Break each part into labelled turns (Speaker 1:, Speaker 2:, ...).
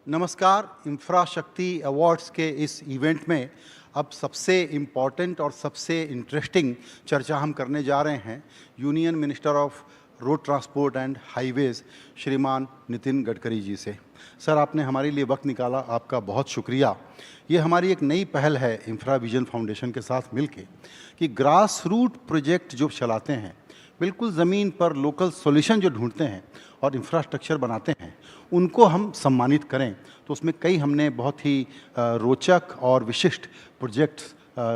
Speaker 1: नमस्कार। इंफ्राशक्ति अवार्ड्स के इस इवेंट में अब सबसे इम्पॉर्टेंट और सबसे इंटरेस्टिंग चर्चा हम करने जा रहे हैं union minister of road transport and highways श्रीमान नितिन गडकरी जी से। सर, आपने हमारे लिए वक्त निकाला, आपका बहुत शुक्रिया। ये हमारी एक नई पहल है इंफ्रा विजन फाउंडेशन के साथ मिलके कि ग्रास रूट प्रोजेक्ट जो चलाते हैं, बिल्कुल ज़मीन पर लोकल सॉल्यूशन जो ढूंढते हैं और इंफ्रास्ट्रक्चर बनाते हैं, उनको हम सम्मानित करें। तो उसमें कई हमने बहुत ही रोचक और विशिष्ट प्रोजेक्ट्स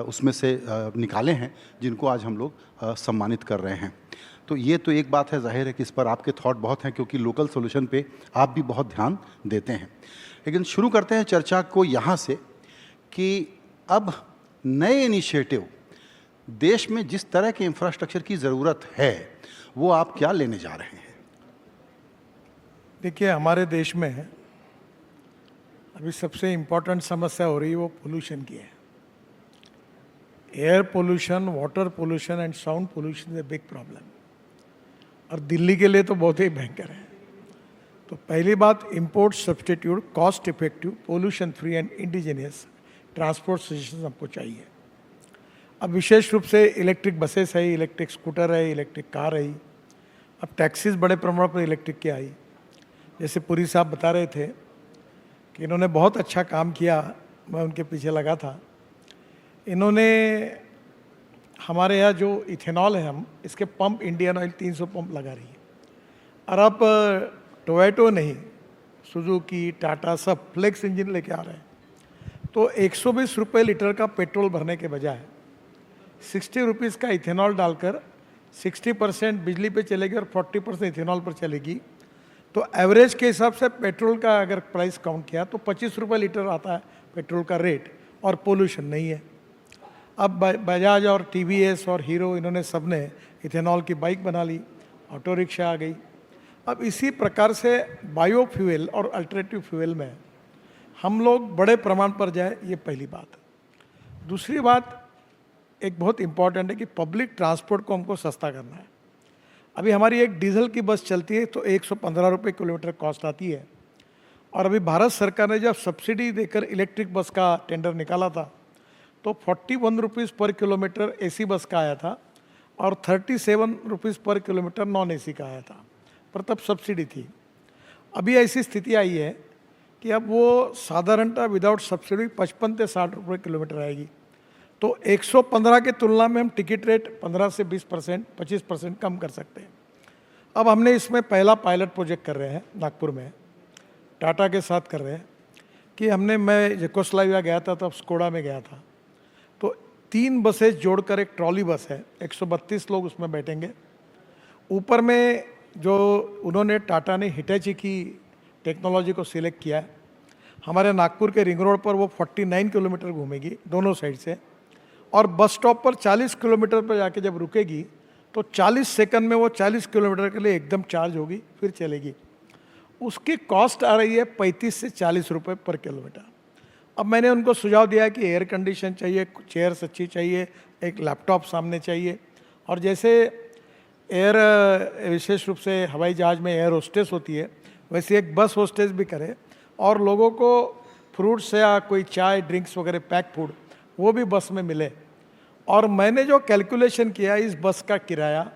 Speaker 1: उसमें से निकाले हैं, जिनको आज हम लोग सम्मानित कर रहे हैं। तो ये तो एक बात है, जाहिर है कि इस पर आपके थॉट बहुत हैं, क्योंकि लोकल सॉल्यूशन पे आप भी बहुत ध्यान देते हैं। लेकिन शुरू करते हैं चर्चा को यहाँ से कि अब नए इनिशिएटिव देश में जिस तरह के इंफ्रास्ट्रक्चर की ज़रूरत है, वो आप क्या लेने जा रहे हैं?
Speaker 2: देखिए, हमारे देश में अभी सबसे इम्पोर्टेंट समस्या हो रही है वो पोल्यूशन की है। Air pollution, water pollution and sound pollution is a big problem, और दिल्ली के लिए तो बहुत ही भयंकर है। तो पहली बात, import substitute cost effective pollution free and indigenous transport system हमको चाहिए। अब विशेष रूप से इलेक्ट्रिक बसेस है, इलेक्ट्रिक स्कूटर है, इलेक्ट्रिक कार है, अब टैक्सीज बड़े प्रमाण पर इलेक्ट्रिक की आई। जैसे पुरी साहब बता रहे थे कि इन्होंने बहुत अच्छा काम किया, मैं उनके पीछे लगा था। इन्होंने हमारे यहाँ जो इथेनॉल है, हम इसके पंप इंडियन ऑयल 300 पंप लगा रही है, और अब टोयोटो नहीं, सुजुकी, टाटा सब फ्लेक्स इंजन लेके आ रहे हैं। तो 120 रुपये लीटर का पेट्रोल भरने के बजाय 60 रुपीज़ का इथेनॉल डालकर 60% बिजली पे चलेगी और 40% इथेनॉल पर चलेगी। तो एवरेज के हिसाब से पेट्रोल का अगर प्राइस काउंट किया तो 25 रुपये लीटर आता है पेट्रोल का रेट, और पोल्यूशन नहीं है। अब बजाज और टीवीएस और हीरो, इन्होंने सब ने इथेनॉल की बाइक बना ली, ऑटो रिक्शा आ गई। अब इसी प्रकार से बायोफ्यूल और अल्टरनेटिव फ्यूल में हम लोग बड़े प्रमाण पर जाए, ये पहली बात। दूसरी बात एक बहुत इम्पॉर्टेंट है कि पब्लिक ट्रांसपोर्ट को हमको सस्ता करना है। अभी हमारी एक डीजल की बस चलती है तो 115 रुपये किलोमीटर कॉस्ट आती है, और अभी भारत सरकार ने जब सब्सिडी देकर इलेक्ट्रिक बस का टेंडर निकाला था तो 41 रुपीज़ पर किलोमीटर एसी बस का आया था, और 37 रुपीज़ पर किलोमीटर नॉन एसी का आया था, पर तब सब्सिडी थी। अभी ऐसी स्थिति आई है कि अब वो साधारणतः विदाउट सब्सिडी 55 से 60 रुपये किलोमीटर आएगी। तो 115 के तुलना में हम टिकट रेट 15 से 20%, 25% कम कर सकते हैं। अब हमने इसमें पहला पायलट प्रोजेक्ट कर रहे हैं नागपुर में, टाटा के साथ कर रहे हैं कि मैं यकोस्लाविया गया था, तब स्कोडा में गया था। तो 3 बसेस जोड़कर एक ट्रॉली बस है, 132 लोग उसमें बैठेंगे। ऊपर में जो उन्होंने टाटा ने हिटैची की टेक्नोलॉजी को सिलेक्ट किया है, हमारे नागपुर के रिंग रोड पर वो 49 किलोमीटर घूमेगी दोनों साइड से, और बस स्टॉप पर 40 किलोमीटर पर जाके जब रुकेगी तो 40 सेकंड में वो 40 किलोमीटर के लिए एकदम चार्ज होगी, फिर चलेगी। उसकी कॉस्ट आ रही है 35 से 40 रुपये पर किलोमीटर। अब मैंने उनको सुझाव दिया कि एयर कंडीशन चाहिए, चेयर्स अच्छी चाहिए, एक लैपटॉप सामने चाहिए, और जैसे एयर विशेष रूप से हवाई जहाज़ में एयर होस्टेस होती है, वैसे एक बस होस्टेस भी करे, और लोगों को फ्रूट्स या कोई चाय ड्रिंक्स वगैरह पैक फूड वो भी बस में मिले। और मैंने जो कैलकुलेशन किया, इस बस का किराया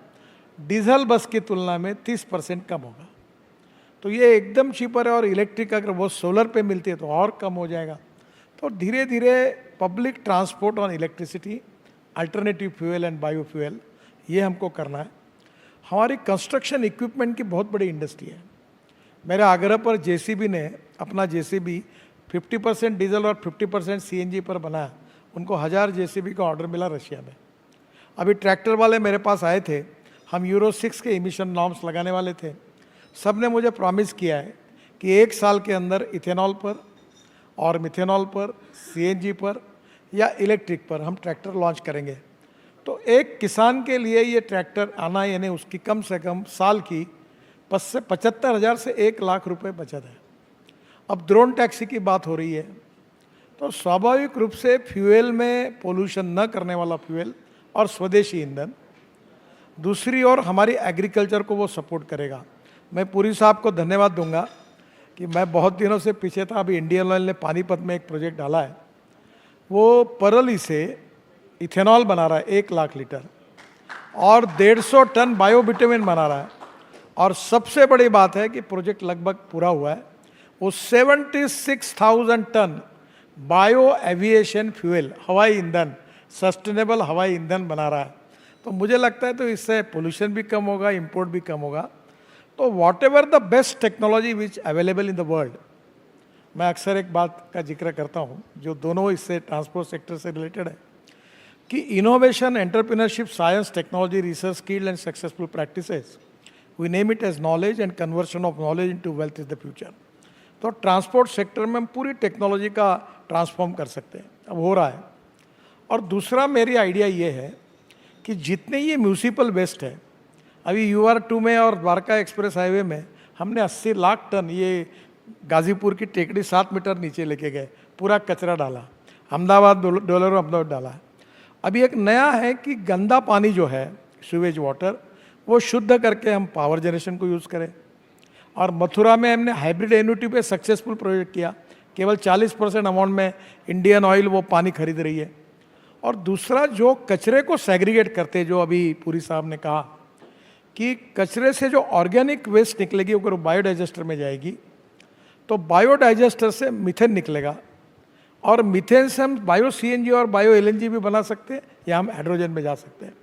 Speaker 2: डीजल बस की तुलना में 30% कम होगा। तो ये एकदम चीपर है, और इलेक्ट्रिक अगर वो सोलर पे मिलती है तो और कम हो जाएगा। तो धीरे धीरे public transport on electricity, alternative fuel and biofuel, ये हमको करना है। हमारी कंस्ट्रक्शन इक्विपमेंट की बहुत बड़ी इंडस्ट्री है। मेरे आग्रह पर जेसीबी ने अपना जेसीबी 50% डीजल और 50% सीएनजी पर बनाया। उनको 1000 जेसीबी का ऑर्डर मिला रशिया में। अभी ट्रैक्टर वाले मेरे पास आए थे, हम यूरो 6 के इमिशन नॉर्म्स लगाने वाले थे। सब ने मुझे प्रॉमिस किया है कि 1 साल के अंदर इथेनॉल पर और मिथेनॉल पर, सीएनजी पर या इलेक्ट्रिक पर हम ट्रैक्टर लॉन्च करेंगे। तो एक किसान के लिए ये ट्रैक्टर आना, यानी उसकी कम से कम साल की 75,000 से 1 लाख रुपए बचत है। अब ड्रोन टैक्सी की बात हो रही है, तो स्वाभाविक रूप से फ्यूल में पोल्यूशन न करने वाला फ्यूल और स्वदेशी ईंधन, दूसरी ओर हमारी एग्रीकल्चर को वो सपोर्ट करेगा। मैं पुरी साहब को धन्यवाद दूंगा कि मैं बहुत दिनों से पीछे था, अभी इंडियन ऑयल ने पानीपत में एक प्रोजेक्ट डाला है, वो परली से इथेनॉल बना रहा है 1 लाख लीटर और 150 टन बायोबिटामिन बना रहा है। और सबसे बड़ी बात है कि प्रोजेक्ट लगभग पूरा हुआ है, वो 76,000 टन बायो एविएशन फ्यूल, हवाई ईंधन, सस्टेनेबल हवाई ईंधन बना रहा है। तो मुझे लगता है तो इससे पोल्यूशन भी कम होगा, इंपोर्ट भी कम होगा। तो what ever the best technology which available in the world, मैं अक्सर एक बात का जिक्र करता हूँ जो दोनों इससे ट्रांसपोर्ट सेक्टर से रिलेटेड है कि innovation, entrepreneurship, science, technology, research, skilled and successful practices, we name it as knowledge and conversion of knowledge into wealth is the future. तो ट्रांसपोर्ट सेक्टर में हम पूरी टेक्नोलॉजी का ट्रांसफॉर्म कर सकते हैं, अब हो रहा है। और दूसरा मेरी आइडिया ये है कि जितने ये म्यूनिसिपल वेस्ट है, अभी UR2 में और द्वारका एक्सप्रेस हाईवे में हमने 80 लाख टन, ये गाजीपुर की टेकड़ी 7 मीटर नीचे लेके गए, पूरा कचरा डाला, अहमदाबाद डोलेरो अहमदाबाद डाला। अभी एक नया है कि गंदा पानी जो है, सीवेज वाटर, वो शुद्ध करके हम पावर जनरेशन को यूज़ करें। और मथुरा में हमने हाइब्रिड एन्युटी पे सक्सेसफुल प्रोजेक्ट किया, केवल 40% अमाउंट में इंडियन ऑयल वो पानी खरीद रही है। और दूसरा, जो कचरे को सेग्रीगेट करते, जो अभी पुरी साहब ने कहा कि कचरे से जो ऑर्गेनिक वेस्ट निकलेगी अगर वो बायोडाइजेस्टर में जाएगी तो बायोडाइजेस्टर से मीथेन निकलेगा और मीथेन से हम बायो CNG और बायो LNG भी बना सकते हैं या हम हाइड्रोजन में जा सकते हैं।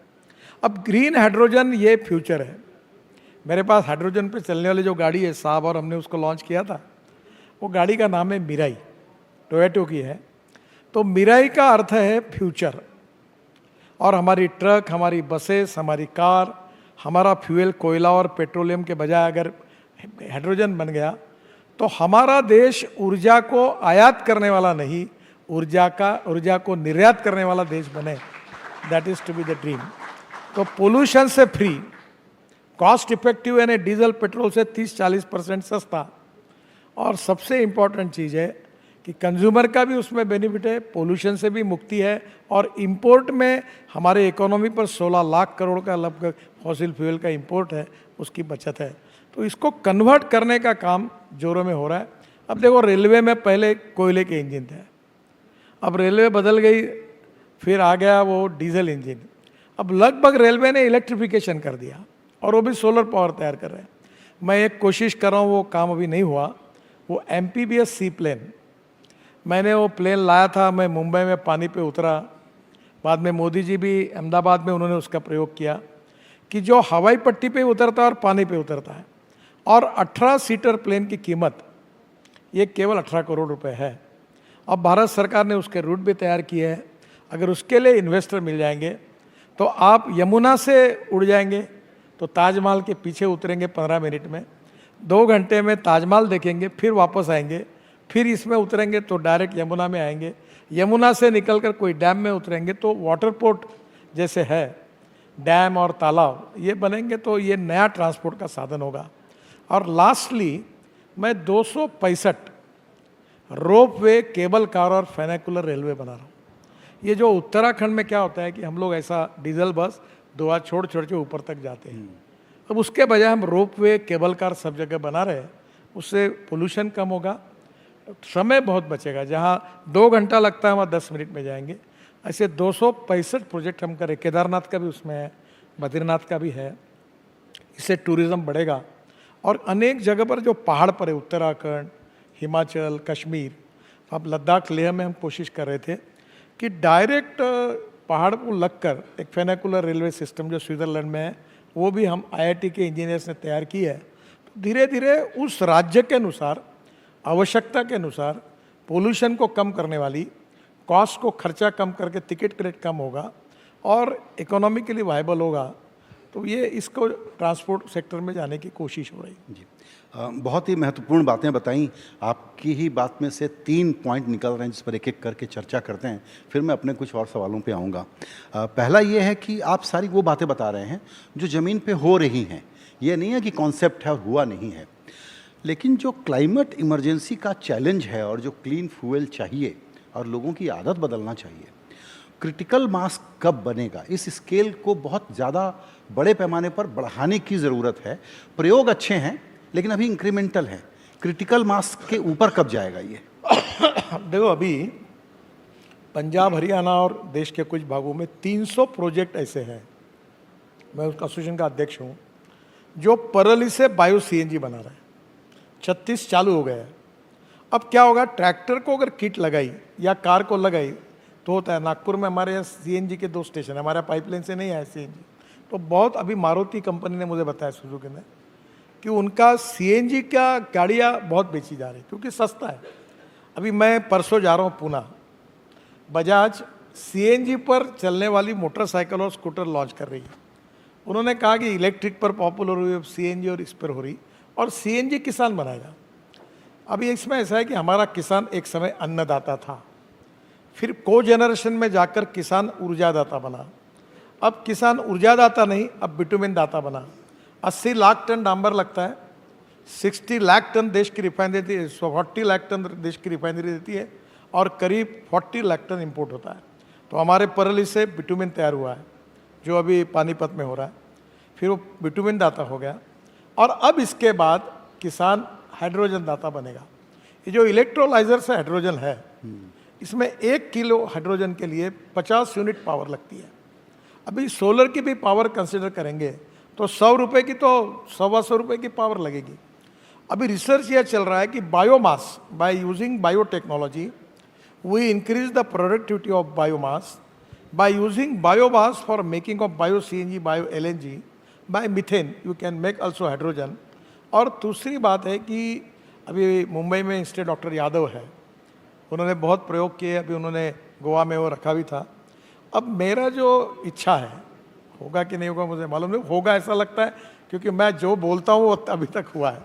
Speaker 2: अब ग्रीन हाइड्रोजन ये फ्यूचर है। मेरे पास हाइड्रोजन पे चलने वाली जो गाड़ी है साहब, और हमने उसको लॉन्च किया था, वो गाड़ी का नाम है मिराई, टोयोटो की है। तो मिराई का अर्थ है फ्यूचर। और हमारी ट्रक, हमारी बसेस, हमारी कार, हमारा फ्यूल कोयला और पेट्रोलियम के बजाय अगर हाइड्रोजन बन गया तो हमारा देश ऊर्जा को आयात करने वाला नहीं, ऊर्जा को निर्यात करने वाला देश बने। That is to be the dream. तो पोल्यूशन से फ्री, कॉस्ट इफेक्टिव यानी डीजल पेट्रोल से 30-40% सस्ता, और सबसे इम्पॉर्टेंट चीज़ है कि कंज्यूमर का भी उसमें बेनिफिट है, पोल्यूशन से भी मुक्ति है, और इंपोर्ट में हमारे इकोनॉमी पर 16 लाख करोड़ का लगभग फॉसिल फ्यूल का इंपोर्ट है, उसकी बचत है। तो इसको कन्वर्ट करने का काम जोरों में हो रहा है। अब देखो, रेलवे में पहले कोयले के इंजन थे, अब रेलवे बदल गई, फिर आ गया वो डीजल इंजन। अब लगभग रेलवे ने इलेक्ट्रिफिकेशन कर दिया और वो भी सोलर पावर तैयार कर रहे हैं। मैं एक कोशिश कर रहा हूँ, वो काम अभी नहीं हुआ, वो MPBS सी प्लेन, मैंने वो प्लेन लाया था, मैं मुंबई में पानी पे उतरा, बाद में मोदी जी भी अहमदाबाद में उन्होंने उसका प्रयोग किया कि जो हवाई पट्टी पे उतरता है और पानी पे उतरता है, और 18 सीटर प्लेन की कीमत ये केवल 18 करोड़ रुपए है। अब भारत सरकार ने उसके रूट भी तैयार किए हैं। अगर उसके लिए इन्वेस्टर मिल जाएंगे तो आप यमुना से उड़ जाएंगे तो ताजमहल के पीछे उतरेंगे 15 मिनट में, 2 घंटे में ताजमहल देखेंगे, फिर वापस आएंगे, फिर इसमें उतरेंगे तो डायरेक्ट यमुना में आएंगे, यमुना से निकलकर कोई डैम में उतरेंगे तो वाटर पोर्ट जैसे है, डैम और तालाब ये बनेंगे, तो ये नया ट्रांसपोर्ट का साधन होगा। और लास्टली मैं 265 रोप वे, केबल कार और फेनिकुलर रेलवे बना रहा हूँ। ये जो उत्तराखंड में क्या होता है कि हम लोग ऐसा डीजल बस 2 हाथ छोड़ छोड़ के ऊपर तक जाते हैं, अब उसके बजाय हम रोप वे, केबल कार सब जगह बना रहे हैं। उससे पोल्यूशन कम होगा, समय बहुत बचेगा। जहाँ 2 घंटा लगता है वहाँ 10 मिनट में जाएंगे। ऐसे 265 प्रोजेक्ट हम करें, केदारनाथ का भी उसमें है, बद्रीनाथ का भी है। इससे टूरिज़्म बढ़ेगा। और अनेक जगह पर जो पहाड़ पर है, उत्तराखंड, हिमाचल, कश्मीर, अब लद्दाख, लेह में हम कोशिश कर रहे थे कि डायरेक्ट पहाड़ को लगकर एक फेनिकुलर रेलवे सिस्टम जो स्विट्ज़रलैंड में है, वो भी हम IIT के इंजीनियर्स ने तैयार की है। तो धीरे धीरे उस राज्य के अनुसार, आवश्यकता के अनुसार पोल्यूशन को कम करने वाली, कॉस्ट को खर्चा कम करके टिकट रेट कम होगा और इकोनॉमिकली वायबल होगा। तो ये इसको ट्रांसपोर्ट सेक्टर में जाने की कोशिश हो रही है।
Speaker 1: जी, बहुत ही महत्वपूर्ण बातें बताई। आपकी ही बात में से 3 पॉइंट निकल रहे हैं जिस पर एक एक करके चर्चा करते हैं, फिर मैं अपने कुछ और सवालों पे आऊँगा। पहला ये है कि आप सारी वो बातें बता रहे हैं जो ज़मीन पे हो रही हैं, ये नहीं है कि कॉन्सेप्ट है और हुआ नहीं है। लेकिन जो क्लाइमेट इमरजेंसी का चैलेंज है और जो क्लीन फ्यूल चाहिए और लोगों की आदत बदलना चाहिए, क्रिटिकल मास कब बनेगा? इस स्केल को बहुत ज़्यादा बड़े पैमाने पर बढ़ाने की ज़रूरत है। प्रयोग अच्छे हैं लेकिन अभी इंक्रीमेंटल है। क्रिटिकल मास के ऊपर कब जाएगा ये?
Speaker 2: देखो, अभी पंजाब, हरियाणा और देश के कुछ भागों में 300 प्रोजेक्ट ऐसे हैं, मैं उस एसोसिएशन का अध्यक्ष हूँ, जो परली से बायो सीएनजी बना रहे हैं। 36 चालू हो गए हैं। अब क्या होगा, ट्रैक्टर को अगर किट लगाई या कार को लगाई तो होता है। नागपुर में हमारे यहाँ सीएनजी के 2 स्टेशन है, हमारे पाइपलाइन से नहीं आया सीएनजी। तो बहुत, अभी मारुति कंपनी ने मुझे बताया, सुजुकी ने, कि उनका सीएनजी का गाड़ियाँ बहुत बेची जा रही क्योंकि सस्ता है। अभी मैं परसों जा रहा हूँ पूना, बजाज सीएनजी पर चलने वाली मोटरसाइकिल और स्कूटर लॉन्च कर रही है। उन्होंने कहा कि इलेक्ट्रिक पर पॉपुलर हुई, सीएनजी और इस पर हो रही, और सीएनजी किसान बनाएगा। अभी इसमें ऐसा है कि हमारा किसान एक समय अन्नदाता था, फिर को जनरेशन में जाकर किसान ऊर्जादाता बना, अब किसान ऊर्जादाता नहीं, अब बिटुमिन दाता बना। 80 लाख टन डांबर लगता है, 60 लाख टन देश की रिफाइनरी देती है, 40 लाख टन देश की रिफाइनरी देती है, और करीब 40 लाख टन इम्पोर्ट होता है। तो हमारे परली से बिटुमिन तैयार हुआ है, जो अभी पानीपत में हो रहा है, फिर वो बिटुमिन दाता हो गया, और अब इसके बाद किसान हाइड्रोजन दाता बनेगा। ये जो इलेक्ट्रोलाइजर से हाइड्रोजन है, इसमें 1 किलो हाइड्रोजन के लिए 50 यूनिट पावर लगती है। अभी सोलर की भी पावर कंसिडर करेंगे तो 100 रुपये की, तो 125 रुपये की पावर लगेगी। अभी रिसर्च यह चल रहा है कि biomass, by using biotechnology we increase the productivity of biomass, by using biomass for making of bio CNG, bio LNG, by methane you can make also hydrogen. और दूसरी बात है कि अभी मुंबई में इंस्टीट्यूट डॉक्टर यादव है, उन्होंने बहुत प्रयोग किए, अभी उन्होंने गोवा में वो रखा भी था। अब मेरा जो इच्छा है, होगा कि नहीं होगा मुझे मालूम नहीं, होगा ऐसा लगता है, क्योंकि मैं जो बोलता हूँ वो अभी तक हुआ है।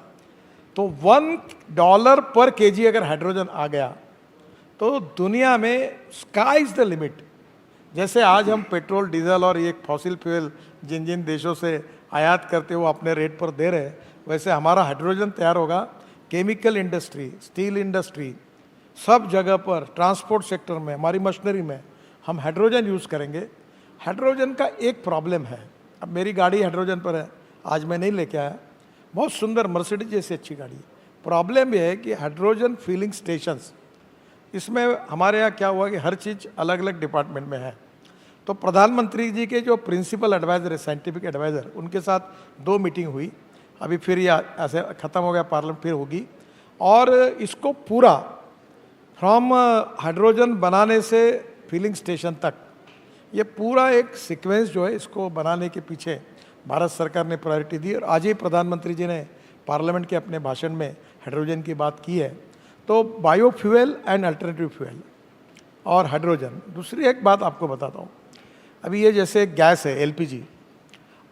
Speaker 2: तो $1 पर केजी अगर हाइड्रोजन आ गया तो दुनिया में स्काई इज द लिमिट। जैसे आज हम पेट्रोल, डीजल और ये फॉसिल फ्यूल जिन जिन देशों से आयात करते वो अपने रेट पर दे रहे, वैसे हमारा हाइड्रोजन तैयार होगा। केमिकल इंडस्ट्री, स्टील इंडस्ट्री, सब जगह पर, ट्रांसपोर्ट सेक्टर में, हमारी मशीनरी में हम हाइड्रोजन यूज़ करेंगे। हाइड्रोजन का एक प्रॉब्लम है, अब मेरी गाड़ी हाइड्रोजन पर है, आज मैं नहीं लेके आया, बहुत सुंदर मर्सिडीज जैसी अच्छी गाड़ी है। प्रॉब्लम यह है कि हाइड्रोजन फिलिंग स्टेशंस, इसमें हमारे यहाँ क्या हुआ कि हर चीज़ अलग अलग डिपार्टमेंट में है। तो प्रधानमंत्री जी के जो प्रिंसिपल एडवाइज़र है, साइंटिफिक एडवाइज़र, उनके साथ 2 मीटिंग हुई, अभी फिर ये ऐसे ख़त्म हो गया, पार्लियामेंट फिर होगी। और इसको पूरा फ्रॉम हाइड्रोजन बनाने से फिलिंग स्टेशन तक, ये पूरा एक सीक्वेंस जो है, इसको बनाने के पीछे भारत सरकार ने प्रायोरिटी दी। और आज ही प्रधानमंत्री जी ने पार्लियामेंट के अपने भाषण में हाइड्रोजन की बात की है। तो बायोफ्यूल एंड अल्टरनेटिव फ्यूल और हाइड्रोजन। दूसरी एक बात आपको बताता हूँ, अभी ये जैसे गैस है एलपीजी,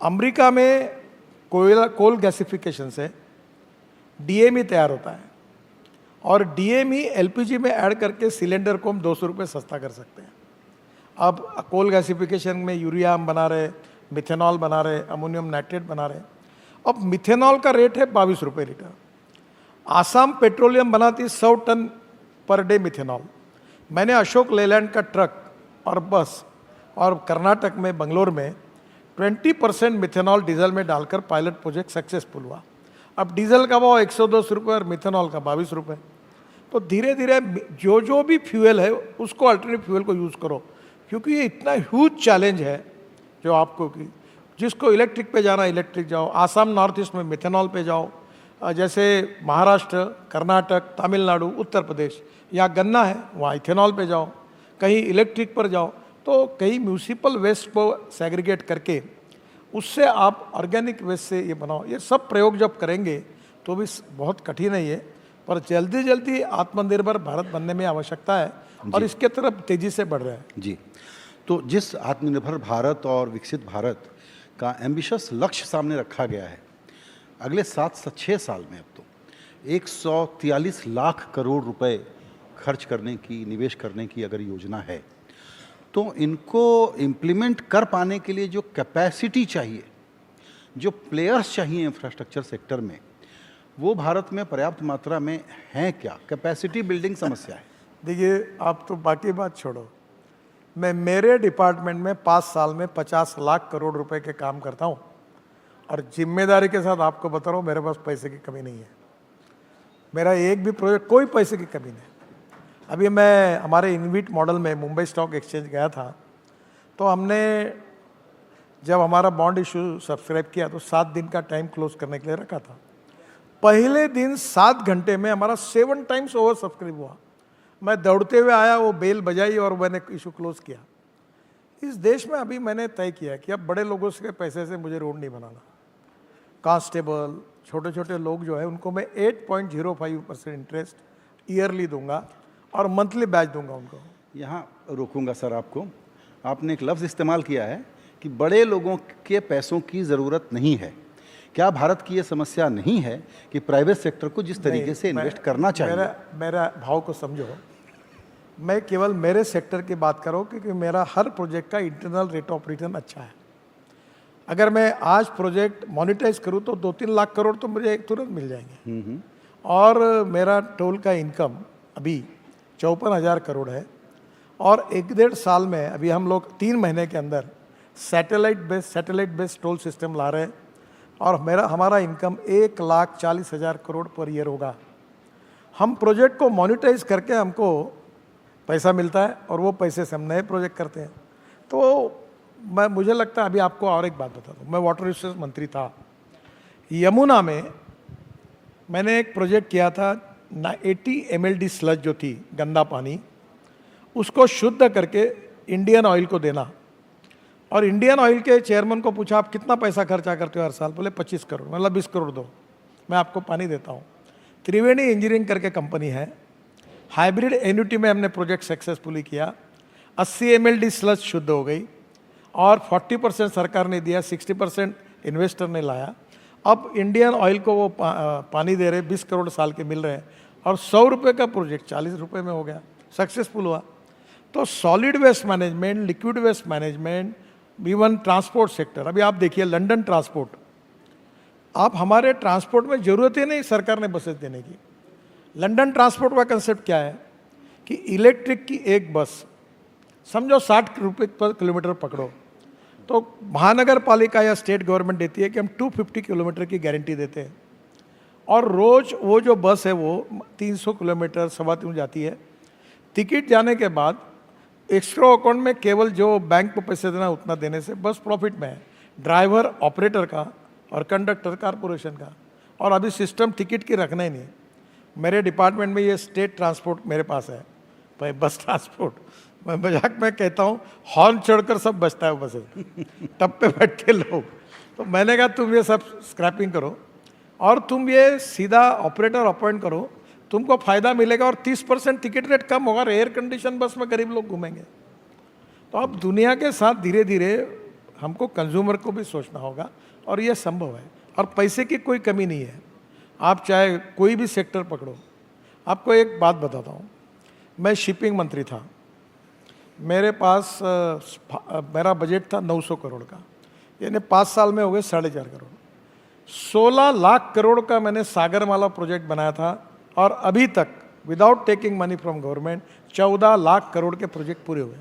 Speaker 2: अमेरिका में कोल गैसिफिकेशन से डीएमई तैयार होता है, और डीएमई एलपीजी में ऐड करके सिलेंडर को हम 200 रुपये सस्ता कर सकते हैं। अब कोल गैसिफिकेशन में यूरिया हम बना रहे, मिथेनॉल बना रहे, अमोनियम नाइट्रेट बना रहे। अब मिथेनॉल का रेट है 22 रुपये लीटर। आसाम पेट्रोलियम बनाती 100 टन पर डे मिथेनॉल। मैंने अशोक लेलैंड का ट्रक और बस, और कर्नाटक में बंगलोर में 20% मिथेनॉल डीजल में डालकर पायलट प्रोजेक्ट सक्सेसफुल हुआ। अब डीजल का भाव 110 रुपये और मिथेनॉल का 22 रुपये। तो धीरे धीरे जो भी फ्यूल है उसको अल्टरनेटिव फ्यूल को यूज़ करो, क्योंकि ये इतना ह्यूज चैलेंज है जो आपको कि जिसको इलेक्ट्रिक पे जाना इलेक्ट्रिक जाओ, आसाम नॉर्थ ईस्ट में मिथेनॉल पे जाओ, जैसे महाराष्ट्र, कर्नाटक, तमिलनाडु, उत्तर प्रदेश, या गन्ना है वहाँ इथेनॉल पे जाओ, कहीं इलेक्ट्रिक पर जाओ। तो कहीं म्यूनिसिपल वेस्ट को सेग्रीगेट करके उससे आप ऑर्गेनिक वेस्ट से ये बनाओ। ये सब प्रयोग जब करेंगे तो भी बहुत कठिन है ये, पर जल्दी जल्दी आत्मनिर्भर भारत बनने में आवश्यकता है, और इसके तरफ तेज़ी से बढ़ रहा है।
Speaker 1: जी, तो जिस आत्मनिर्भर भारत और विकसित भारत का एम्बिशियस लक्ष्य सामने रखा गया है, अगले 7 से 6 साल में अब तो 143 लाख करोड़ रुपए खर्च करने की, निवेश करने की अगर योजना है, तो इनको इम्प्लीमेंट कर पाने के लिए जो कैपेसिटी चाहिए, जो प्लेयर्स चाहिए इंफ्रास्ट्रक्चर सेक्टर में, वो भारत में पर्याप्त मात्रा में हैं क्या? कैपेसिटी बिल्डिंग समस्या है।
Speaker 2: देखिए, आप तो बाकी बात छोड़ो, मैं मेरे डिपार्टमेंट में 5 साल में 50 लाख करोड़ रुपए के काम करता हूँ, और जिम्मेदारी के साथ आपको बता रहा हूँ, मेरे पास पैसे की कमी नहीं है। मेरा एक भी प्रोजेक्ट, कोई पैसे की कमी नहीं। अभी मैं हमारे इनविट मॉडल में मुंबई स्टॉक एक्सचेंज गया था, तो हमने जब हमारा बॉन्ड इशू सब्सक्राइब किया तो 7 दिन का टाइम क्लोज करने के लिए रखा था। पहले दिन 7 घंटे में हमारा 7 टाइम्स ओवर सब्सक्राइब हुआ। मैं दौड़ते हुए आया, वो बेल बजाई और मैंने इशू क्लोज किया। इस देश में अभी मैंने तय किया कि अब बड़े लोगों के पैसे से मुझे रोड नहीं बनाना। कांस्टेबल, छोटे छोटे लोग जो है उनको मैं 8.05% इंटरेस्ट ईयरली दूंगा और मंथली बैच दूंगा उनको।
Speaker 1: यहाँ रोकूंगा सर आपको। आपने एक लफ्ज़ इस्तेमाल किया है कि बड़े लोगों के पैसों की ज़रूरत नहीं है। क्या भारत की ये समस्या नहीं है कि प्राइवेट सेक्टर को जिस तरीके से इन्वेस्ट करना चाहिए?
Speaker 2: मेरा भाव को समझो, मैं केवल मेरे सेक्टर की बात कर रहा हूँ क्योंकि मेरा हर प्रोजेक्ट का इंटरनल रेट ऑफ रिटर्न अच्छा है। अगर मैं आज प्रोजेक्ट मोनेटाइज करूँ तो 2-3 लाख करोड़ तो मुझे तुरंत मिल जाएंगे। और मेरा टोल का इनकम अभी 54,000 करोड़ है और 1-1.5 साल में अभी हम लोग 3 महीने के अंदर सैटेलाइट बेस्ड टोल सिस्टम ला रहे हैं और हमारा इनकम 1,40,000 करोड़ पर ईयर होगा। हम प्रोजेक्ट को मोनेटाइज करके हमको पैसा मिलता है और वो पैसे से हम नए प्रोजेक्ट करते हैं। तो मुझे लगता है, अभी आपको और एक बात बता दूँ, मैं वाटर रिसोर्स मंत्री था। यमुना में मैंने एक प्रोजेक्ट किया था, 80 mld स्लज जो थी गंदा पानी, उसको शुद्ध करके इंडियन ऑयल को देना। और इंडियन ऑयल के चेयरमैन को पूछा, आप कितना पैसा खर्चा करते हो हर साल? बोले 25 करोड़। मतलब 20 करोड़ दो, मैं आपको पानी देता हूँ। त्रिवेणी इंजीनियरिंग करके कंपनी है, हाइब्रिड एन्युटी में हमने प्रोजेक्ट सक्सेसफुली किया। 80 mld स्लज शुद्ध हो गई और 40% सरकार ने दिया, 60% इन्वेस्टर ने लाया। अब इंडियन ऑयल को वो पानी दे रहे, 20 करोड़ साल के मिल रहे हैं और 100 रुपये का प्रोजेक्ट 40 रुपये में हो गया, सक्सेसफुल हुआ। तो solid waste management, liquid waste management, even transport sector, अभी आप देखिए लंदन ट्रांसपोर्ट, आप हमारे ट्रांसपोर्ट में ज़रूरत ही नहीं सरकार ने बसेस देने की। लंदन ट्रांसपोर्ट का कंसेप्ट क्या है कि इलेक्ट्रिक की एक बस समझो 60 रुपये पर किलोमीटर पकड़ो, तो महानगर पालिका या स्टेट गवर्नमेंट देती है कि हम 250 किलोमीटर की गारंटी देते हैं और रोज़ वो जो बस है वो 300 किलोमीटर 3.25 जाती है। टिकट जाने के बाद एक्स्ट्रा अकाउंट में केवल जो बैंक को पैसे देना उतना देने से बस प्रॉफिट में है, ड्राइवर ऑपरेटर का और कंडक्टर कारपोरेशन का। और अभी सिस्टम टिकट की रखना ही नहीं। मेरे डिपार्टमेंट में ये स्टेट ट्रांसपोर्ट मेरे पास है, भाई बस ट्रांसपोर्ट। मैं मजाक में कहता हूँ हॉर्न चढ़कर सब बचता है बस टप पे बैठ के लोग। तो मैंने कहा तुम ये सब स्क्रैपिंग करो और तुम ये सीधा ऑपरेटर अपॉइंट करो, तुमको फ़ायदा मिलेगा और 30% टिकट रेट कम होगा और एयर कंडीशन बस में गरीब लोग घूमेंगे। तो अब दुनिया के साथ धीरे धीरे हमको कंज्यूमर को भी सोचना होगा और ये संभव है और पैसे की कोई कमी नहीं है। आप चाहे कोई भी सेक्टर पकड़ो। आपको एक बात बताता हूँ, मैं शिपिंग मंत्री था, मेरे पास मेरा बजट था 900 करोड़ का, यानी 5 साल में हो गए 4.5 करोड़। 16 लाख करोड़ का मैंने सागरमाला प्रोजेक्ट बनाया था और अभी तक without taking money from government 14 lakh crore के प्रोजेक्ट पूरे हुए।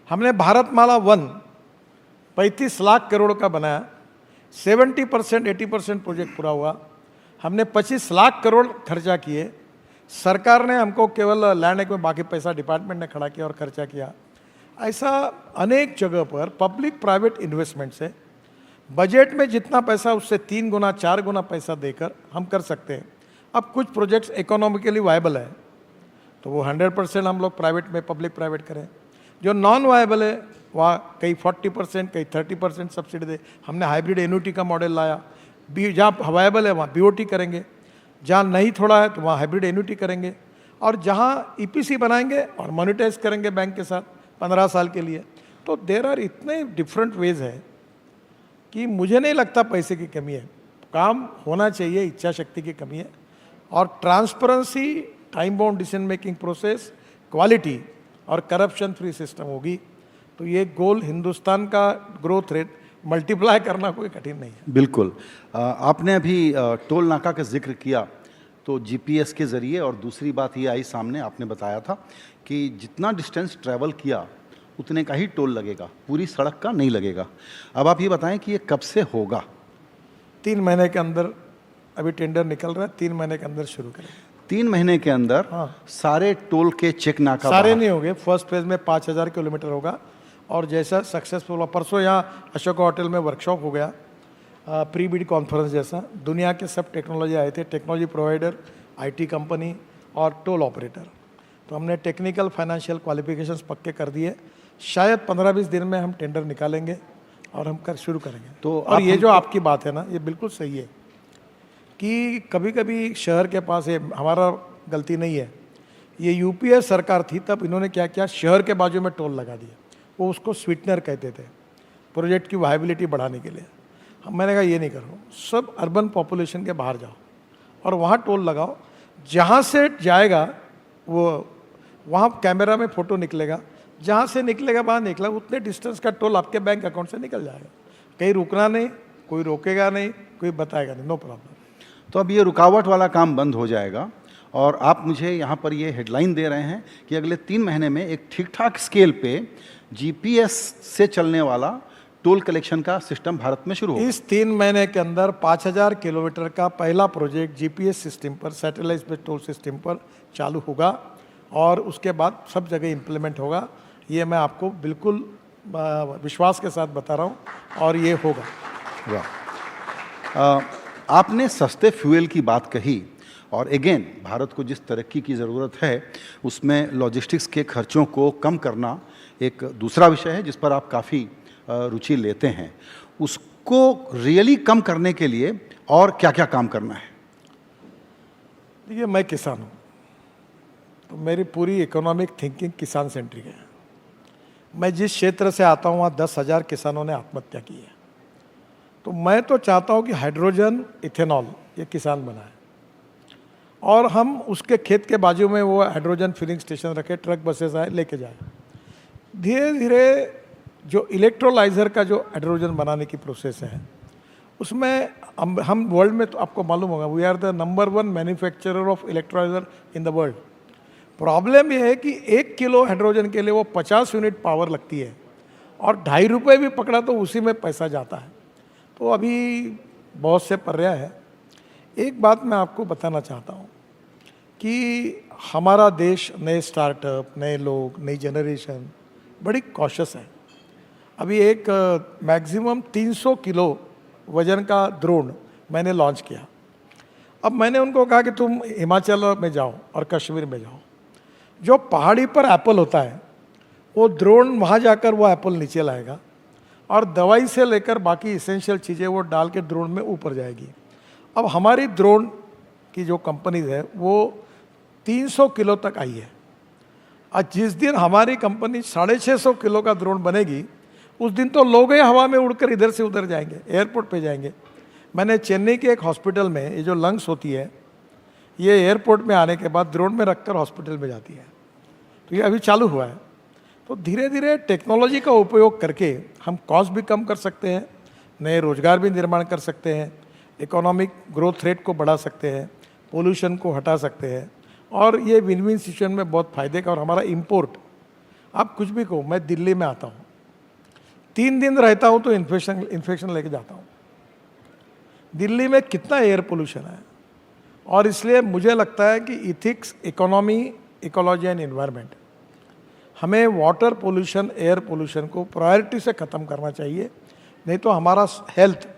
Speaker 2: हमने भारतमाला 1 35 लाख करोड़ का बनाया, 70% 80% प्रोजेक्ट पूरा हुआ। हमने 25 लाख करोड़ खर्चा किए, सरकार ने हमको केवल लैंड में, बाकी पैसा डिपार्टमेंट ने खड़ा किया और खर्चा किया। ऐसा अनेक जगह पर पब्लिक प्राइवेट इन्वेस्टमेंट से बजट में जितना पैसा उससे 3 गुना 4 गुना पैसा देकर हम कर सकते हैं। अब कुछ प्रोजेक्ट्स इकोनॉमिकली वायबल है तो वो 100% हम लोग प्राइवेट में पब्लिक प्राइवेट करें। जो नॉन वायबल है वहाँ कहीं 40%, कहीं 30% सब्सिडी दे। हमने हाइब्रिड एन्युटी का मॉडल लाया, जहाँ वायबल है वहाँ बीओटी करेंगे, जहाँ नहीं थोड़ा है तो वहाँ हाइब्रिड एन्युटी करेंगे और जहाँ ईपीसी बनाएंगे और मोनेटाइज करेंगे बैंक के साथ 15 साल के लिए। तो देर आर इतने डिफरेंट वेज है कि मुझे नहीं लगता पैसे की कमी है, काम होना चाहिए, इच्छा शक्ति की कमी है। और transparency, time bound decision making process, quality और करप्शन फ्री सिस्टम होगी तो ये गोल हिंदुस्तान का ग्रोथ रेट मल्टीप्लाई करना कोई कठिन नहीं है।
Speaker 1: बिल्कुल। आपने अभी टोल नाका का जिक्र किया तो जीपीएस के ज़रिए, और दूसरी बात ये आई सामने, आपने बताया था कि जितना डिस्टेंस ट्रैवल किया उतने का ही टोल लगेगा, पूरी सड़क का नहीं लगेगा। अब आप ये बताएं कि ये कब से होगा?
Speaker 2: 3 महीने के अंदर, अभी टेंडर निकल रहा है, 3 महीने के अंदर शुरू करेंगे।
Speaker 1: 3 महीने के अंदर सारे टोल के चेक नाका
Speaker 2: सारे
Speaker 1: बाहर।
Speaker 2: नहीं होंगे, फर्स्ट फेज में 5,000 किलोमीटर होगा। और जैसा सक्सेसफुल हुआ, परसों यहाँ अशोका होटल में वर्कशॉप हो गया, प्री बिड कॉन्फ्रेंस जैसा, दुनिया के सब टेक्नोलॉजी आए थे, टेक्नोलॉजी प्रोवाइडर, आईटी कंपनी और टोल ऑपरेटर। तो हमने टेक्निकल फाइनेंशियल क्वालिफिकेशंस पक्के कर दिए। शायद 15-20 दिन में हम टेंडर निकालेंगे और हम शुरू करेंगे।
Speaker 1: तो
Speaker 2: और ये जो आपकी बात है ना, ये बिल्कुल सही है कि कभी कभी शहर के पास, ये हमारा गलती नहीं है, ये यूपीए सरकार थी तब इन्होंने क्या किया, शहर के बाजू में टोल लगा दिया। वो उसको स्वीटनर कहते थे, प्रोजेक्ट की वायबिलिटी बढ़ाने के लिए। मैंने कहा ये नहीं करो, सब अर्बन पॉपुलेशन के बाहर जाओ और वहाँ टोल लगाओ। जहाँ से जाएगा वो, वहाँ कैमरा में फ़ोटो निकलेगा, जहाँ से निकलेगा वहाँ निकला, उतने डिस्टेंस का टोल आपके बैंक अकाउंट से निकल जाएगा। कहीं रुकना नहीं, कोई रोकेगा नहीं, कोई बताएगा नहीं, नो प्रॉब्लम।
Speaker 1: तो अब ये रुकावट वाला काम बंद हो जाएगा और आप मुझे यहाँ पर ये हेडलाइन दे रहे हैं कि अगले 3 महीने में एक ठीक ठाक स्केल पे जीपीएस से चलने वाला टोल कलेक्शन का सिस्टम भारत में शुरू होगा।
Speaker 2: इस 3 महीने के अंदर 5,000 किलोमीटर का पहला प्रोजेक्ट जीपीएस सिस्टम पर, सैटेलाइट बेस्ड टोल सिस्टम पर चालू होगा और उसके बाद सब जगह इम्प्लीमेंट होगा। ये मैं आपको बिल्कुल विश्वास के साथ बता रहा हूँ और ये होगा।
Speaker 1: वाह, आपने सस्ते फ्यूल की बात कही और अगेन भारत को जिस तरक्की की ज़रूरत है उसमें लॉजिस्टिक्स के खर्चों को कम करना एक दूसरा विषय है जिस पर आप काफ़ी रुचि लेते हैं। उसको रियली कम करने के लिए और क्या क्या काम करना है?
Speaker 2: देखिए, मैं किसान हूँ तो मेरी पूरी इकोनॉमिक थिंकिंग किसान सेंट्रिक है। मैं जिस क्षेत्र से आता हूँ वहाँ 10,000 किसानों ने आत्महत्या की है। तो मैं तो चाहता हूँ कि हाइड्रोजन इथेनॉल ये किसान बनाए और हम उसके खेत के बाजू में वो हाइड्रोजन फिलिंग स्टेशन रखे, ट्रक बसेस आए लेके जाए। धीरे धीरे जो इलेक्ट्रोलाइज़र का जो हाइड्रोजन बनाने की प्रोसेस है उसमें हम वर्ल्ड में, तो आपको मालूम होगा, we are the number 1 manufacturer of electrolyser in the world. Problem यह है कि 1 किलो हाइड्रोजन के लिए वो 50 यूनिट पावर लगती है और 2.5 रुपये भी पकड़ा तो उसी में पैसा जाता है। तो अभी बहुत से पर्याय है। एक बात मैं आपको बताना चाहता हूँ कि हमारा देश नए स्टार्टअप, नए लोग, नई जनरेशन बड़ी कॉशियस है। अभी एक मैक्सिमम 300 किलो वजन का ड्रोन मैंने लॉन्च किया। अब मैंने उनको कहा कि तुम हिमाचल में जाओ और कश्मीर में जाओ, जो पहाड़ी पर एप्पल होता है वो ड्रोन वहाँ जाकर वो एप्पल नीचे लाएगा और दवाई से लेकर बाकी इसेंशियल चीज़ें वो डाल के ड्रोन में ऊपर जाएगी। अब हमारी ड्रोन की जो कंपनीज है वो 300 किलो तक आई है। आज जिस दिन हमारी कंपनी 650 किलो का ड्रोन बनेगी उस दिन तो लोग ही हवा में उड़कर इधर से उधर जाएंगे, एयरपोर्ट पे जाएंगे। मैंने चेन्नई के एक हॉस्पिटल में, ये जो लंग्स होती है ये एयरपोर्ट में आने के बाद ड्रोन में रखकर हॉस्पिटल में जाती है। तो ये अभी चालू हुआ है। तो धीरे धीरे टेक्नोलॉजी का उपयोग करके हम कॉस्ट भी कम कर सकते हैं, नए रोजगार भी निर्माण कर सकते हैं, इकोनॉमिक ग्रोथ रेट को बढ़ा सकते हैं, पोल्यूशन को हटा सकते हैं और ये विन विन सिचुएशन में बहुत फायदे का। और हमारा इंपोर्ट, आप कुछ भी कहो, मैं दिल्ली में आता हूँ, 3 दिन रहता हूँ तो इन्फेक्शन लेके जाता हूँ। दिल्ली में कितना एयर पोल्यूशन है और इसलिए मुझे लगता है कि ethics, economy, ecology and environment, हमें वाटर पोल्यूशन, एयर पोल्यूशन को प्रायोरिटी से ख़त्म करना चाहिए, नहीं तो हमारा हेल्थ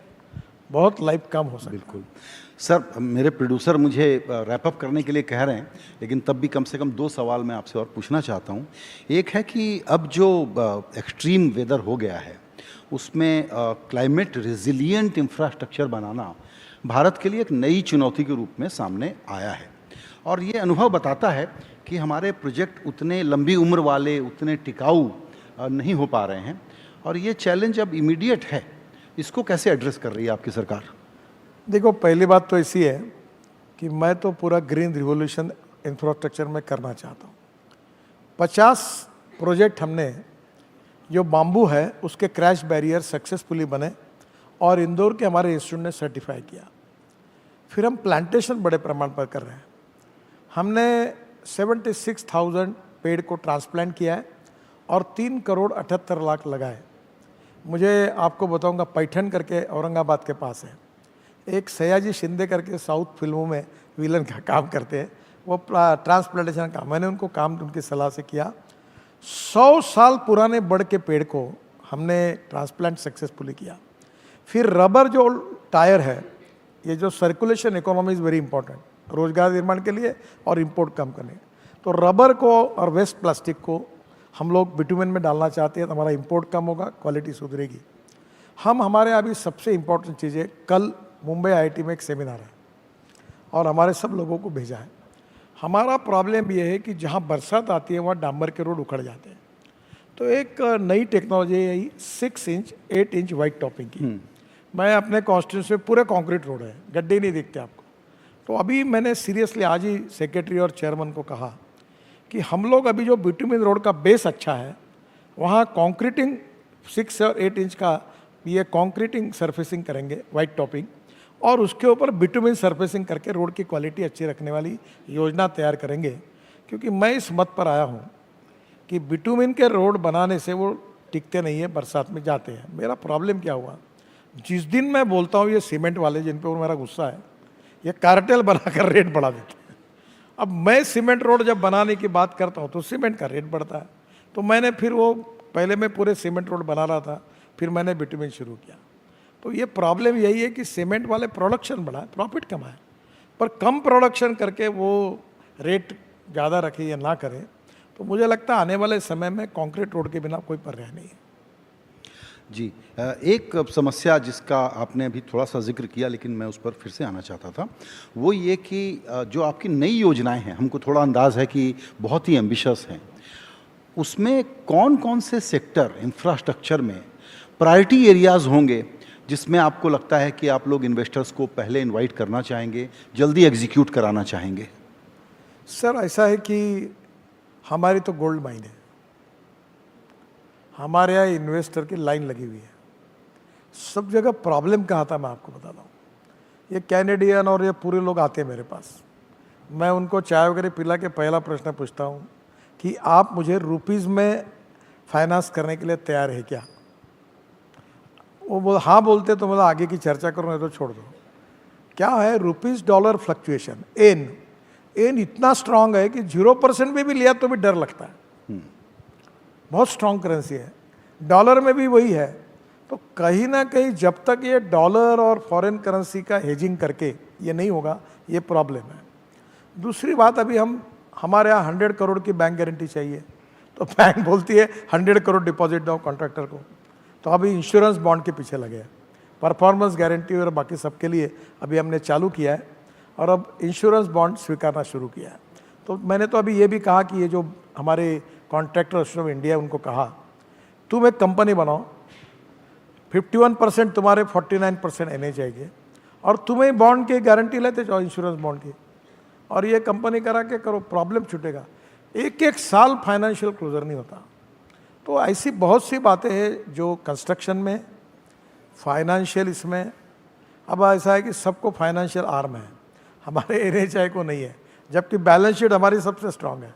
Speaker 2: बहुत लाइफ कम हो सकता है।
Speaker 1: बिल्कुल सर, मेरे प्रोड्यूसर मुझे रैप अप करने के लिए कह रहे हैं, लेकिन तब भी कम से कम 2 सवाल मैं आपसे और पूछना चाहता हूँ। एक है कि अब जो एक्सट्रीम वेदर हो गया है उसमें क्लाइमेट रिजिलियंट इंफ्रास्ट्रक्चर बनाना भारत के लिए एक नई चुनौती के रूप में सामने आया है और ये अनुभव बताता है कि हमारे प्रोजेक्ट उतने लंबी उम्र वाले, उतने टिकाऊ नहीं हो पा रहे हैं और ये चैलेंज अब इमीडिएट है। इसको कैसे एड्रेस कर रही है आपकी सरकार?
Speaker 2: देखो, पहली बात तो ऐसी है कि मैं तो पूरा ग्रीन रिवॉल्यूशन इंफ्रास्ट्रक्चर में करना चाहता हूँ। 50 प्रोजेक्ट हमने, जो बाम्बू है उसके क्रैश बैरियर सक्सेसफुली बने और इंदौर के हमारे इंस्टीट्यूट ने सर्टिफाई किया। फिर हम प्लांटेशन बड़े प्रमाण पर कर रहे हैं। हमने 76,000 पेड़ को ट्रांसप्लांट किया है और 3 करोड़ 78 लाख लगाए। मुझे आपको बताऊंगा, पैठन करके औरंगाबाद के पास है, एक सयाजी शिंदे करके साउथ फिल्मों में विलन का काम करते हैं, वो ट्रांसप्लांटेशन का मैंने उनको काम उनकी सलाह से किया। 100 साल पुराने बड़ के पेड़ को हमने ट्रांसप्लांट सक्सेसफुली किया। फिर रबर जो टायर है, ये जो circulation economy is very important रोजगार निर्माण के लिए और इंपोर्ट कम करने। तो रबर को और वेस्ट प्लास्टिक को हम लोग बिटुमेन में डालना चाहते हैं तो हमारा इंपोर्ट कम होगा, क्वालिटी सुधरेगी। हमारे अभी सबसे इम्पोर्टेंट चीज़ है, कल मुंबई IIT में एक सेमिनार है और हमारे सब लोगों को भेजा है। हमारा प्रॉब्लम ये है कि जहाँ बरसात आती है वहाँ डांबर के रोड उखड़ जाते हैं। तो एक नई टेक्नोलॉजी है 6 इंच 8 इंच वाइट टॉपिंग की। मैं अपने कॉन्स्टिट्यूंसी में पूरे कंक्रीट रोड है, गड्ढे नहीं दिखते आपको। तो अभी मैंने सीरियसली आज ही सेक्रेटरी और चेयरमैन को कहा कि हम लोग अभी जो बिटुमिन रोड का बेस अच्छा है वहाँ कंक्रीटिंग 6 और 8 इंच का ये कंक्रीटिंग सरफेसिंग करेंगे वाइट टॉपिंग, और उसके ऊपर बिटुमिन सरफेसिंग करके रोड की क्वालिटी अच्छी रखने वाली योजना तैयार करेंगे। क्योंकि मैं इस मत पर आया हूँ कि बिटुमिन के रोड बनाने से वो टिकते नहीं है, बरसात में जाते हैं। मेरा प्रॉब्लम क्या हुआ, जिस दिन मैं बोलता हूँ ये सीमेंट वाले जिन पे मेरा गुस्सा है, ये कार्टेल बनाकर रेट बढ़ा देते हैं। अब मैं सीमेंट रोड जब बनाने की बात करता हूँ तो सीमेंट का रेट बढ़ता है। तो मैंने फिर वो पहले मैं पूरे सीमेंट रोड बना रहा था, फिर मैंने बिटुमिन शुरू किया। तो ये प्रॉब्लम यही है कि सीमेंट वाले प्रोडक्शन बढ़ाए, प्रॉफिट कमाए, पर कम प्रोडक्शन करके वो रेट ज़्यादा रखे या ना करें। तो मुझे लगता है आने वाले समय में कंक्रीट रोड के बिना कोई पर्याय नहीं है।
Speaker 1: जी, एक समस्या जिसका आपने अभी थोड़ा सा जिक्र किया लेकिन मैं उस पर फिर से आना चाहता था, वो ये कि जो आपकी नई योजनाएं हैं, हमको थोड़ा अंदाज़ है कि बहुत ही एम्बिशियस हैं, उसमें कौन कौन से सेक्टर इंफ्रास्ट्रक्चर में प्रायोरिटी एरियाज़ होंगे जिसमें आपको लगता है कि आप लोग इन्वेस्टर्स को पहले इनवाइट करना चाहेंगे, जल्दी एग्जीक्यूट कराना चाहेंगे?
Speaker 2: सर ऐसा है कि हमारी तो गोल्ड माइन है, हमारे यहाँ इन्वेस्टर की लाइन लगी हुई है। सब जगह प्रॉब्लम कहाँ था मैं आपको बताता हूँ। ये कैनेडियन और ये पूरे लोग आते हैं मेरे पास, मैं उनको चाय वगैरह पिला के पहला प्रश्न पूछता हूँ कि आप मुझे रुपीज़ में फाइनेंस करने के लिए तैयार है क्या? वो बोल हाँ बोलते तो मतलब आगे की चर्चा करो, नहीं तो छोड़ दो। क्या है रुपीज़ डॉलर फ्लक्चुएशन, एन इतना स्ट्रांग है कि 0% में भी लिया तो भी डर लगता है। बहुत स्ट्रांग करेंसी है, डॉलर में भी वही है। तो कहीं ना कहीं जब तक ये डॉलर और फॉरेन करेंसी का हेजिंग करके ये नहीं होगा, ये प्रॉब्लम है। दूसरी बात, अभी हमारे यहाँ 100 करोड़ की बैंक गारंटी चाहिए, तो बैंक बोलती है 100 करोड़ डिपॉजिट दो कॉन्ट्रैक्टर को। तो अभी इंश्योरेंस बॉन्ड के पीछे लगे हैं, परफॉर्मेंस गारंटी और बाकी सबके लिए अभी हमने चालू किया है और अब इंश्योरेंस बॉन्ड स्वीकारना शुरू किया है। तो मैंने तो अभी ये भी कहा कि ये जो हमारे कॉन्ट्रैक्टर एसोसिएशन ऑफ इंडिया, उनको कहा तुम एक कंपनी बनाओ, 51% तुम्हारे 49% एनए जाएंगे और तुम्हें बॉन्ड की गारंटी लेते जाओ, इंश्योरेंस बॉन्ड की, और ये कंपनी करा के करो, प्रॉब्लम छूटेगा। एक साल फाइनेंशियल क्लोजर नहीं होता। तो ऐसी बहुत सी बातें हैं जो कंस्ट्रक्शन में, फाइनेंशियल इसमें, अब ऐसा है कि सबको फाइनेंशियल आर्म है, हमारे एनएचआई को नहीं है, जबकि बैलेंस शीट हमारी सबसे स्ट्रांग है।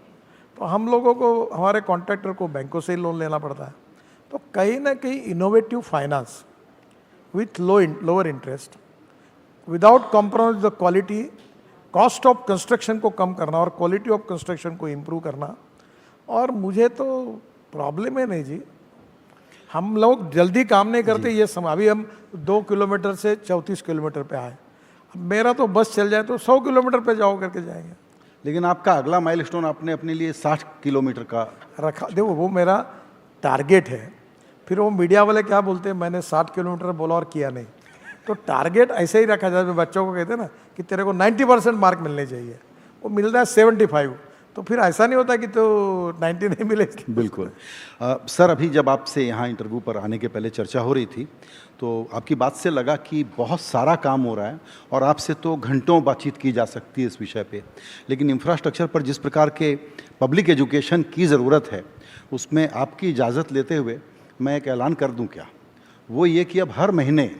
Speaker 2: तो हम लोगों को, हमारे कॉन्ट्रैक्टर को बैंकों से ही लोन लेना पड़ता है। तो कहीं ना कहीं innovative finance with lower interest, without compromise the quality, cost of construction को कम करना और क्वालिटी ऑफ कंस्ट्रक्शन को इम्प्रूव करना। और मुझे तो प्रॉब्लम है नहीं जी, हम लोग जल्दी काम नहीं करते ये समय। अभी हम 2 किलोमीटर से 34 किलोमीटर पे आए, मेरा तो बस चल जाए तो 100 किलोमीटर पे जाओ करके जाएंगे।
Speaker 1: लेकिन आपका अगला माइलस्टोन आपने अपने लिए 60 किलोमीटर का
Speaker 2: रखा। देखो वो मेरा टारगेट है, फिर वो मीडिया वाले क्या बोलते हैं, मैंने 60 किलोमीटर बोला और किया नहीं। तो टारगेट ऐसे ही रखा जाए, बच्चों को कहते हैं ना कि तेरे को 90% मार्क मिलने चाहिए, वो मिल रहा है 75, तो फिर ऐसा नहीं होता कि तो 90 नहीं मिले।
Speaker 1: बिल्कुल। सर, अभी जब आपसे यहाँ इंटरव्यू पर आने के पहले चर्चा हो रही थी तो आपकी बात से लगा कि बहुत सारा काम हो रहा है और आपसे तो घंटों बातचीत की जा सकती है इस विषय पे, लेकिन इंफ्रास्ट्रक्चर पर जिस प्रकार के पब्लिक एजुकेशन की ज़रूरत है उसमें आपकी इजाज़त लेते हुए मैं एक ऐलान कर दूं क्या, वो ये कि अब हर महीने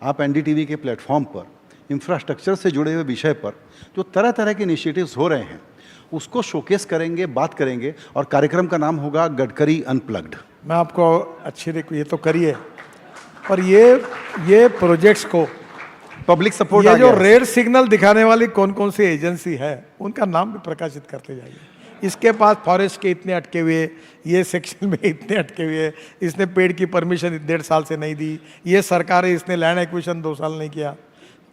Speaker 1: आप एनडीटीवी के प्लेटफॉर्म पर इंफ्रास्ट्रक्चर से जुड़े हुए विषय पर जो तरह तरह के इनिशिएटिव्स हो रहे हैं उसको शोकेस करेंगे, बात करेंगे, और कार्यक्रम का नाम होगा गडकरी अनप्लग्ड।
Speaker 2: मैं आपको अच्छी ये तो करिए, और ये प्रोजेक्ट्स को
Speaker 1: पब्लिक सपोर्ट आ
Speaker 2: ये जो
Speaker 1: गया है।
Speaker 2: रेड सिग्नल दिखाने वाली कौन कौन सी एजेंसी है उनका नाम भी प्रकाशित करते जाइए। इसके पास फॉरेस्ट के इतने अटके हुए, ये सेक्शन में इतने अटके हुए, इसने पेड़ की परमिशन 1.5 साल से नहीं दी, ये सरकार है इसने लैंड एक्विजिशन 2 साल नहीं किया।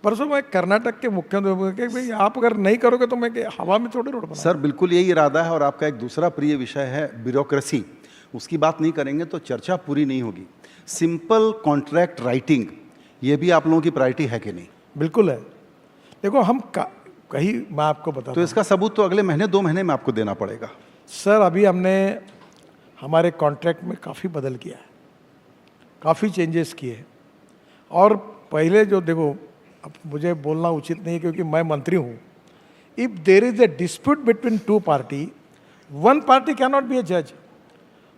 Speaker 2: परसों मैं कर्नाटक के मुख्यमंत्री भाई आप अगर नहीं करोगे तो मैं हवा में थोड़ी रोड बना।
Speaker 1: सर बिल्कुल यही इरादा है। और आपका एक दूसरा प्रिय विषय है ब्यूरोक्रेसी, उसकी बात नहीं करेंगे तो चर्चा पूरी नहीं होगी। सिंपल कॉन्ट्रैक्ट राइटिंग, ये भी आप लोगों की प्रायोरिटी है कि नहीं?
Speaker 2: बिल्कुल है। देखो हम कहीं मैं आपको बताता
Speaker 1: तो इसका सबूत तो अगले महीने 2 महीने में आपको देना पड़ेगा।
Speaker 2: सर अभी हमने हमारे कॉन्ट्रैक्ट में काफ़ी बदल किया है, काफ़ी चेंजेस किए हैं। और पहले जो देखो, अब मुझे बोलना उचित नहीं क्योंकि मैं मंत्री हूँ। If there is a dispute between 2 party, 1 party can not be a जज।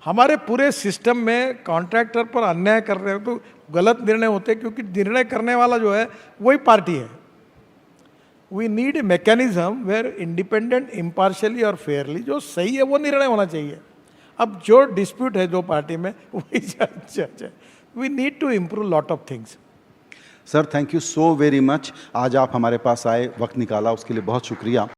Speaker 2: हमारे पूरे सिस्टम में कॉन्ट्रैक्टर पर अन्याय कर रहे हो तो गलत निर्णय होते हैं, क्योंकि निर्णय करने वाला जो है वही पार्टी है। We need a mechanism where independent, impartially और फेयरली जो सही है वो निर्णय होना चाहिए। अब जो डिस्प्यूट है 2 पार्टी में वही जज है। We need to improve lot of things.
Speaker 1: Sir thank you so very much. आज आप हमारे पास आए, वक्त निकाला, उसके लिए बहुत शुक्रिया।